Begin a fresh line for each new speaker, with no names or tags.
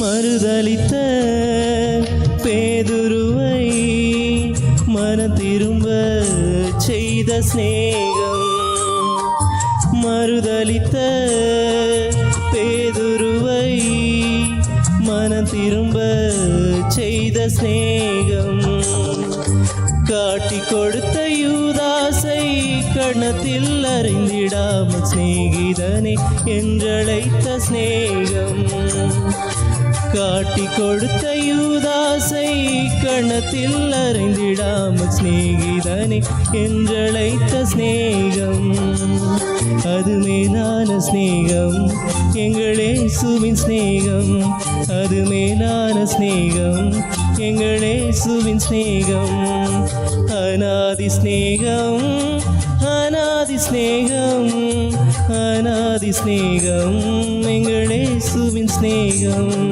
மறுதலித்த பேதுருவை மனம் திரும்ப செய்த சிநேகம். மறுதலித்த பேதுருவை மனம் திரும்ப செய்த சிநேகம். காட்டி கொடுத்த யூதாசை கணத்தில் அறிந்திடாமல் சிநேகிதனே என்றழைத்த சிநேகம். காட்டி கொடுத்த யூதாசை கணத்தில் அறிந்திடாமல் சிநேகிதனே என்றழைத்த சிநேகம். அது மேலான சிநேகம் எங்கள் இயேசுவின் சிநேகம். அது மேலான சிநேகம் எங்கள் இயேசுவின் சிநேகம். அநாதி சிநேகம், அநாதி சிநேகம், அநாதி சிநேகம் எங்கள் இயேசுவின் சிநேகம்.